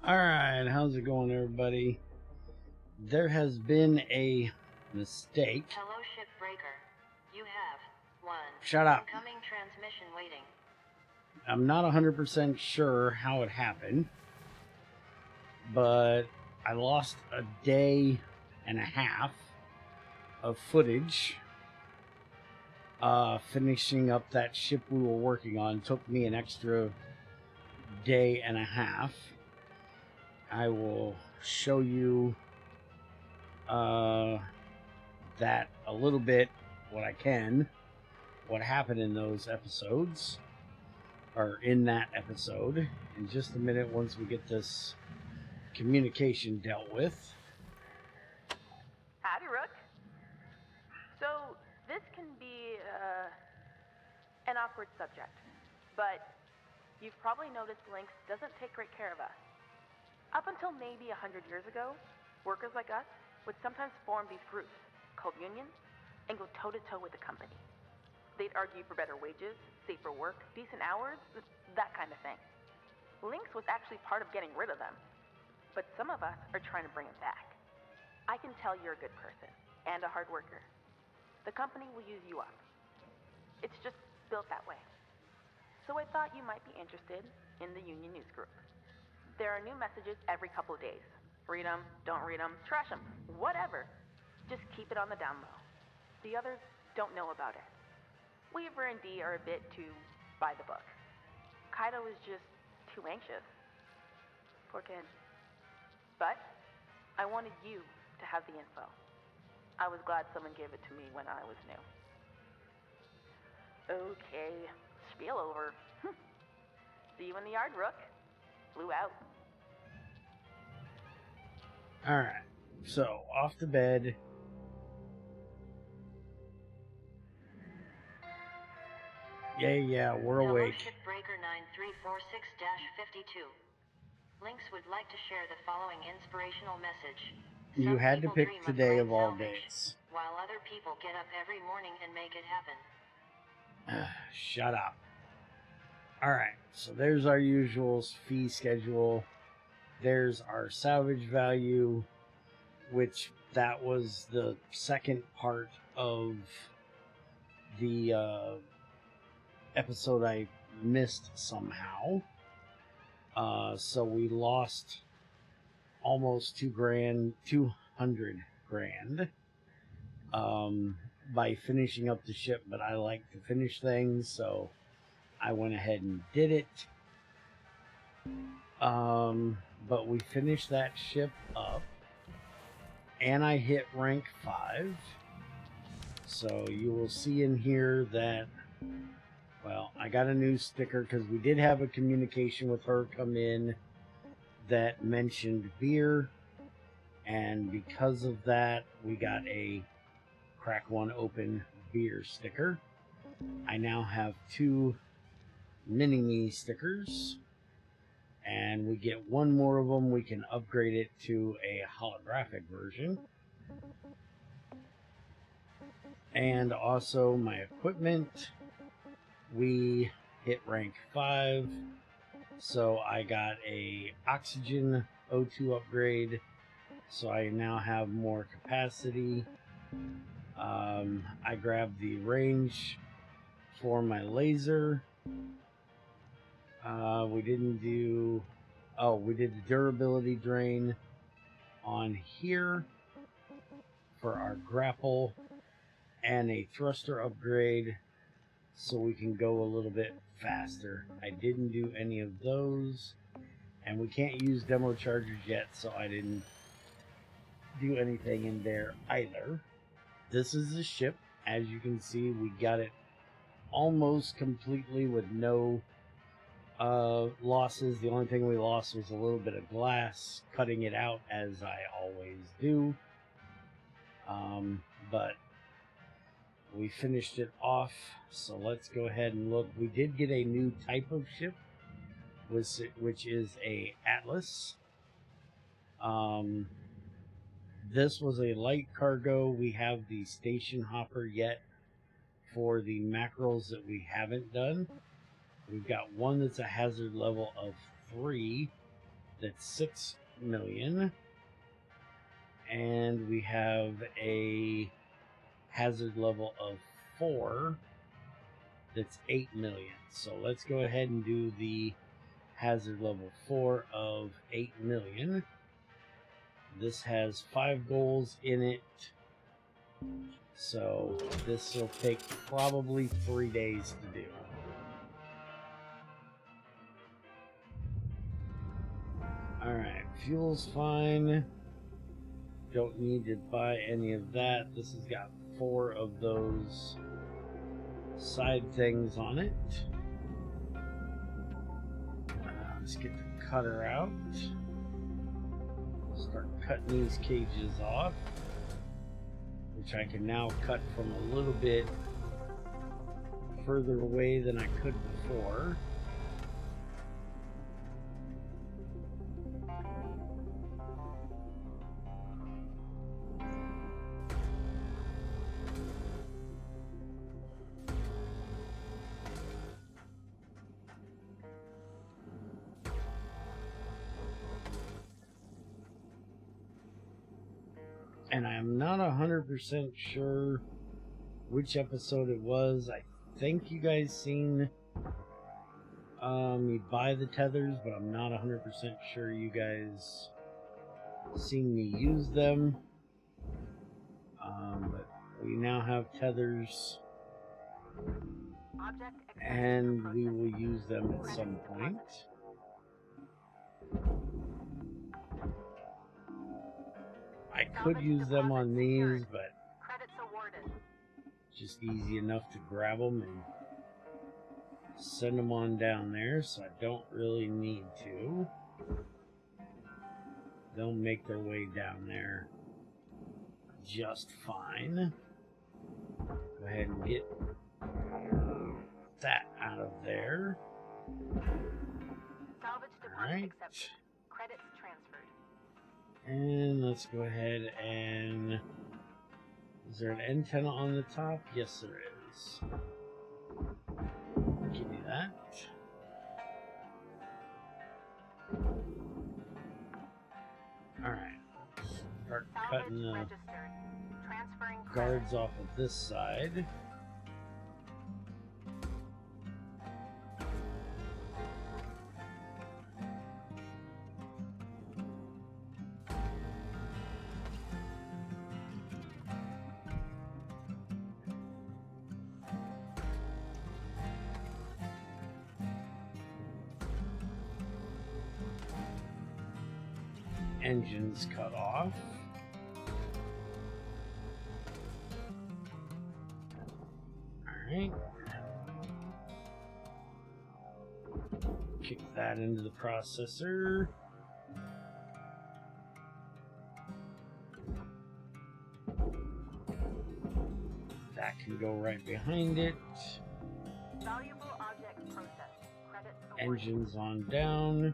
Alright, how's it going, everybody? There has been a mistake. Hello, Shipbreaker. You have one Shut up. incoming transmission waiting. I'm not 100% sure how it happened, but I lost a day and a half of footage finishing up that ship we were working on. It took me an extra day and a half. I will show you that a little bit, what I can, what happened in those episodes, or in that episode, in just a minute once we get this communication dealt with. Howdy, Rook. So, this can be an awkward subject, but you've probably noticed Lynx doesn't take great care of us. Up until maybe 100 years ago, workers like us would sometimes form these groups called unions and go toe-to-toe with the company. They'd argue for better wages, safer work, decent hours, that kind of thing. Lynx was actually part of getting rid of them, but some of us are trying to bring them back. I can tell you're a good person and a hard worker. The company will use you up. It's just built that way. So I thought you might be interested in the union news group. There are new messages every couple of days. Read them, don't read them, trash them, whatever. Just keep it on the down low. The others don't know about it. Weaver and Dee are a bit too by the book. Kaido is just too anxious. Poor kid. But I wanted you to have the info. I was glad someone gave it to me when I was new. Okay, spiel over. See you in the yard, Rook. Flew out. Alright, so off to bed. Yeah, we're awake. Hello, Shipbreaker 9346-52. Lynx would like to share the following inspirational message. You Some had to people pick dream of today great of all salvation, days. while other people get up every morning and make it happen. Shut up. Alright, so there's our usual fee schedule. There's our salvage value, which that was the second part of the episode I missed somehow. So we lost almost $200 grand by finishing up the ship, but I like to finish things, so I went ahead and did it. But we finished that ship up, and I hit rank 5. So you will see in here that, well, I got a new sticker because we did have a communication with her come in that mentioned beer, and because of that, we got a crack one open beer sticker. I now have 2 mini-me stickers, and we get one more of them. We can upgrade it to a holographic version. And also my equipment, we hit rank 5, so I got a oxygen O2 upgrade, so I now have more capacity. I grabbed the range for my laser. We didn't do... Oh, we did the durability drain on here for our grapple, and a thruster upgrade so we can go a little bit faster. I didn't do any of those, and we can't use demo chargers yet, so I didn't do anything in there either. This is the ship. As you can see, we got it almost completely with no losses. The only thing we lost was a little bit of glass, cutting it out as I always do. But we finished it off, so let's go ahead and look. We did get a new type of ship, which is a Atlas. This was a light cargo. We have the station hopper yet for the mackerels that we haven't done. We've got one that's a hazard level of 3, that's 6 million. And we have a hazard level of 4 that's 8 million. So let's go ahead and do the hazard level 4 of 8 million. This has 5 goals in it. So this will take probably 3 days to do. Alright, fuel's fine. Don't need to buy any of that. This has got 4 of those side things on it. Let's get the cutter out. Start cutting these cages off, which I can now cut from a little bit further away than I could before. And I'm not 100% sure which episode it was. I think you guys seen me buy the tethers, but I'm not 100% sure you guys seen me use them. But we now have tethers, and we will use them at some point. I could use them on these, but just easy enough to grab them and send them on down there, so I don't really need to. They'll make their way down there just fine. Go ahead and get that out of there. Alright. Credits transferred. And let's go ahead and... Is there an antenna on the top? Yes, there is. Give me that. Alright. Start cutting the guards off of this side. Engines cut off. Alright. Kick that into the processor. That can go right behind it. Valuable object processed. Credits awarded. Engines on down.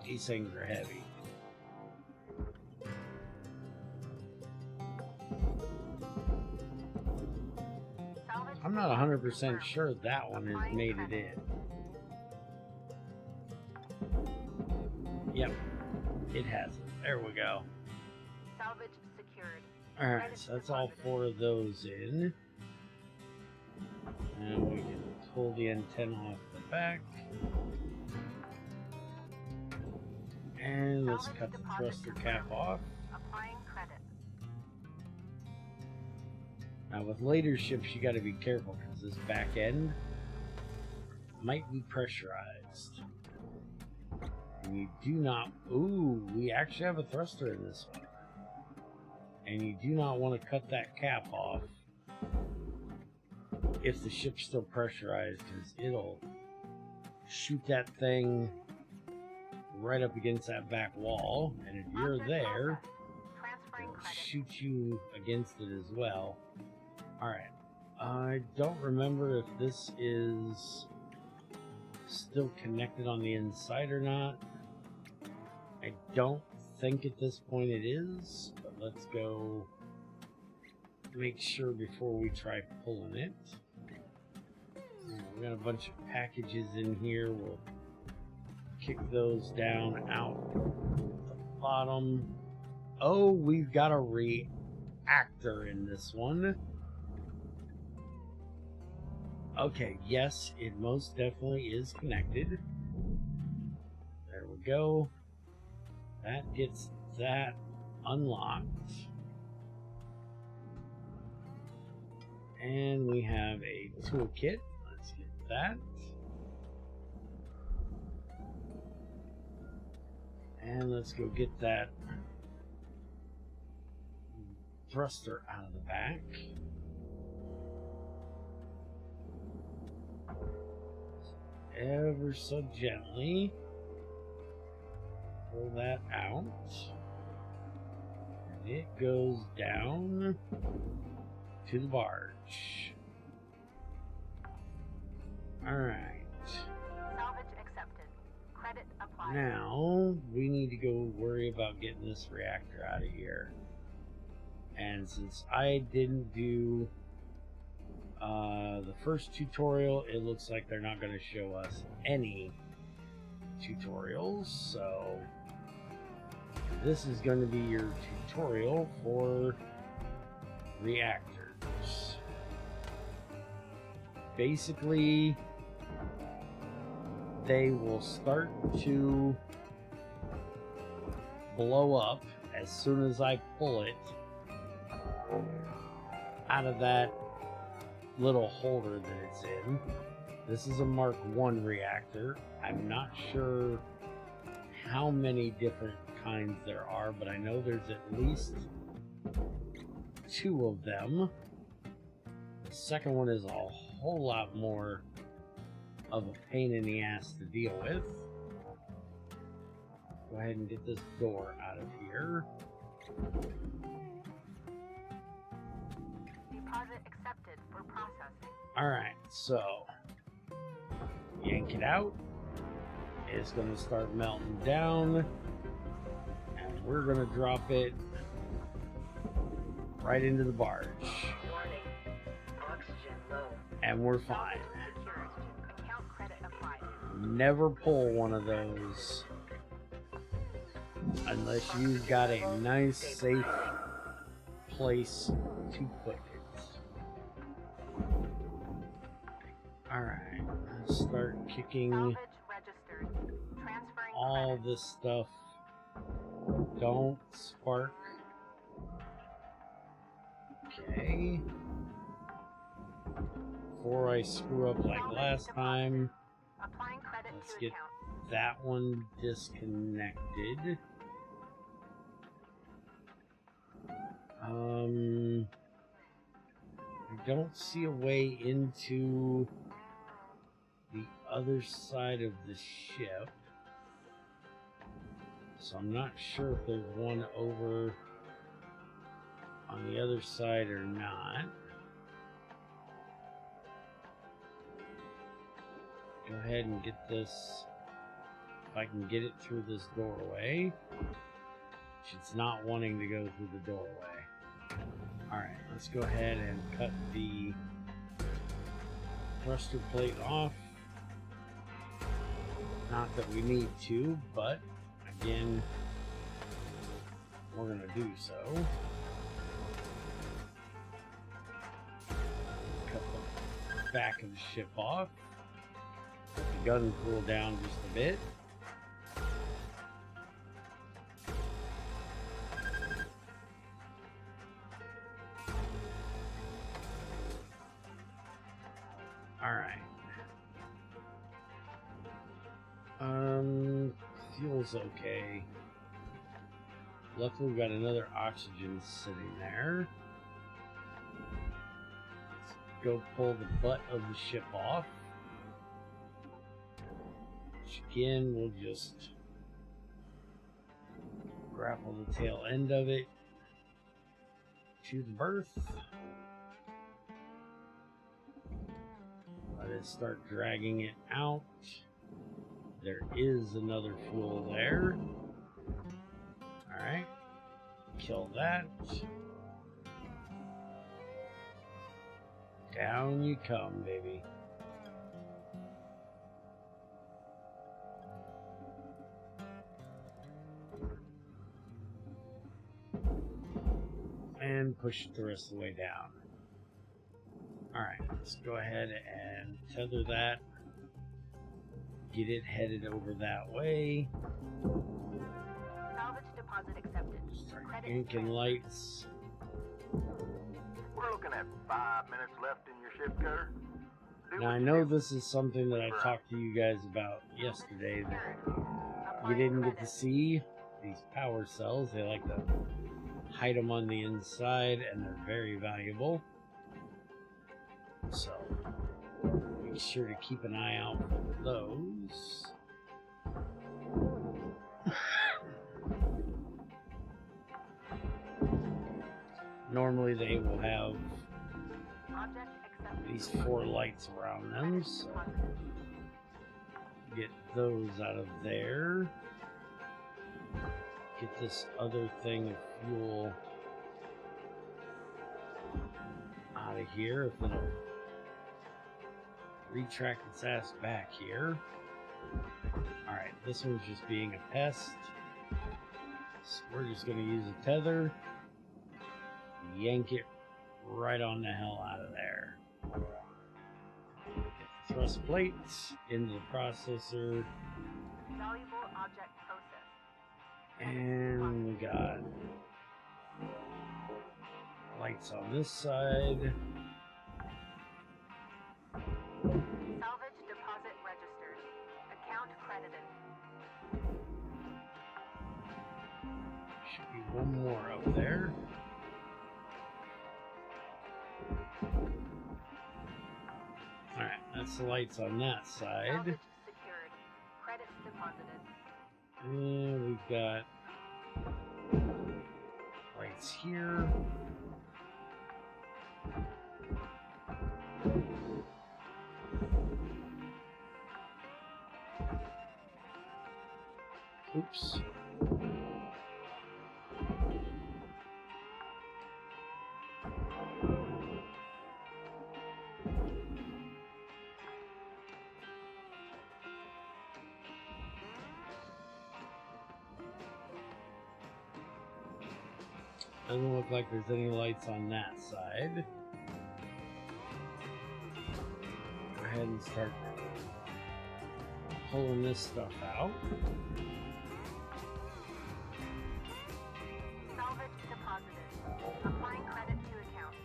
These things are heavy. I'm not 100% sure that one has made it in. Yep, it hasn't. There we go. Salvage secured. Alright, so that's all 4 of those in. And we can pull the antenna off the back. And let's cut the thruster cap off. Applying credit. Now with later ships you gotta be careful because this back end might be pressurized. And you do not... Ooh, we actually have a thruster in this one. And you do not want to cut that cap off if the ship's still pressurized, because it'll shoot that thing right up against that back wall, and if you're there, it'll shoot you against it as well. Alright, I don't remember if this is still connected on the inside or not. I don't think at this point it is, but let's go make sure before we try pulling it. We got a bunch of packages in here. We'll kick those down out the bottom. Oh, we've got a reactor in this one. Okay, yes, it most definitely is connected. There we go. That gets that unlocked. And we have a toolkit. Let's get that. And let's go get that thruster out of the back. Ever so gently pull that out. And it goes down to the barge. Alright. Salvage accepted. Credit applied. Now, we need to go worry about getting this reactor out of here. And since I didn't do the first tutorial, it looks like they're not going to show us any tutorials. So, this is going to be your tutorial for reactors. Basically, they will start to blow up as soon as I pull it out of that little holder that it's in. This is a Mark I reactor. I'm not sure how many different kinds there are, but I know there's at least 2 of them. The second one is a whole lot more of a pain in the ass to deal with. Go ahead and get this door out of here. Deposit accepted for processing. Alright, so yank it out. It's going to start melting down. And we're going to drop it right into the barge. Warning. Oxygen low. And we're fine. Secured. Account credit applied. Never pull one of those unless you've got a nice, safe place to put it. Alright, let's start kicking Salvage registered. Transferring all credit. this stuff. Don't spark. Okay. Before I screw up like last time, Applying credit let's to get account. that one disconnected. I don't see a way into the other side of the ship, so I'm not sure if there's one over on the other side or not. Go ahead and get this, if I can get it through this doorway, which it's not wanting to go through the doorway. Alright, let's go ahead and cut the thruster plate off. Not that we need to, but again, we're going to do so. Cut the back of the ship off. Let the gun cool down just a bit. Alright. Fuel's okay. Luckily, we've got another oxygen sitting there. Let's go pull the butt of the ship off. Which again, we'll just grapple the tail end of it to the berth. Let it start dragging it out. There is another fuel there. Alright. Kill that. Down you come, baby. And push it the rest of the way down. Alright, let's go ahead and tether that. Get it headed over that way. Salvage deposit accepted. Start Credit yanking lights. We're looking at 5 minutes left in your ship, cutter. Do Now what I you know do. this is something that I talked to you guys about yesterday that you didn't get to see. These power cells, they like to hide them on the inside and they're very valuable. So be sure to keep an eye out for those. Normally they will have Object accepted. these 4 lights around them, so get those out of there. Get this other thing of fuel out of here if it'll retract its ass back here. Alright, this one's just being a pest. So we're just going to use a tether. Yank it right on the hell out of there. Get the thrust plates into the processor. Valuable object processed. And we got lights on this side. Salvage deposit registered. Account credited. Should be one more up there. Alright, that's the lights on that side. Salvage secured. Credits deposited. And we've got lights here. Oops. Doesn't look like there's any lights on that side. Go ahead and start pulling this stuff out. Salvage deposited. Applying credit to account.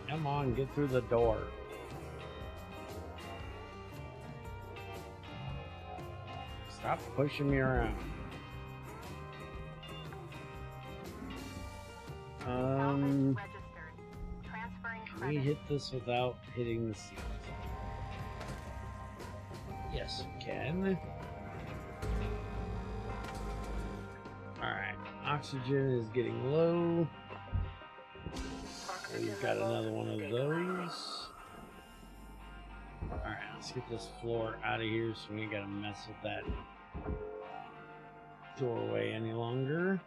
Come on, get through the door. Stop pushing me around. Salvage registered. Transferring Can we credit. hit this without hitting the seat? Yes, we can. Alright, oxygen is getting low. We've got another one of those. Alright, let's get this floor out of here so we ain't gotta mess with that doorway any longer.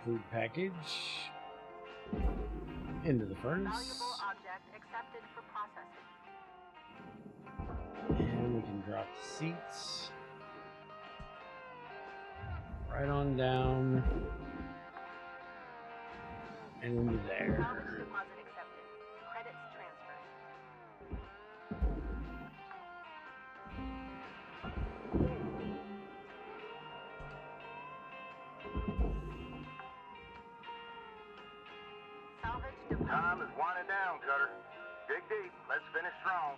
Food package into the furnace. Valuable object accepted for processing. And we can drop the seats right on down and into there. Salvage deposit accepted. Credits transferred. Salvage deposit. Time is winding down, cutter. Dig deep. Let's finish strong.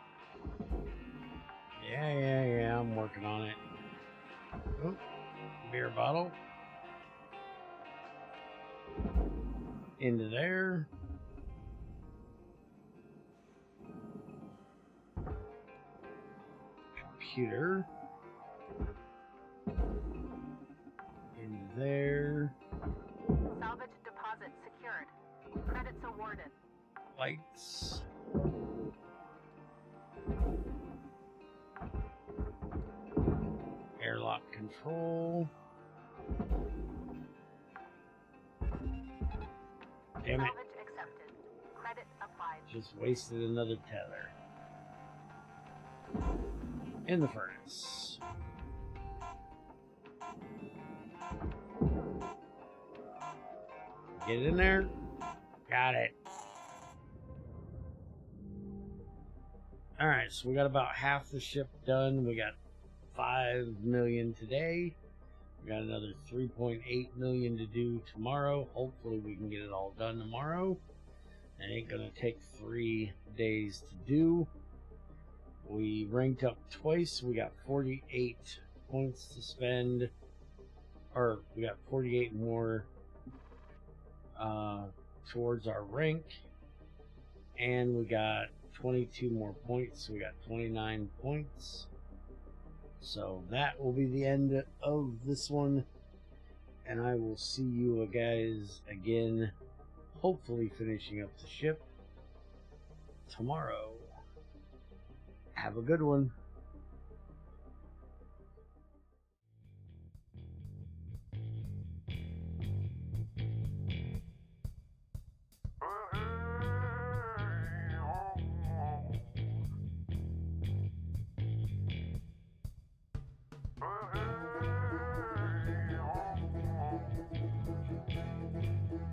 Yeah, I'm working on it. Oh, beer bottle. Into there. Computer. Into there. Salvage deposit secured. Credits awarded. Lights. Airlock control. Damn it. Salvage accepted. Credit applied. Just wasted another tether. In the furnace. Get in there. Got it. Alright, so we got about half the ship done. We got 5 million today. We got another 3.8 million to do tomorrow. Hopefully we can get it all done tomorrow. It ain't gonna take 3 days to do. We ranked up twice. We got 48 points to spend. Or we got 48 more towards our rank. And we got 22 more points. So we got 29 points. So that will be the end of this one. And I will see you guys again, hopefully finishing up the ship tomorrow. Have a good one. Uh-huh.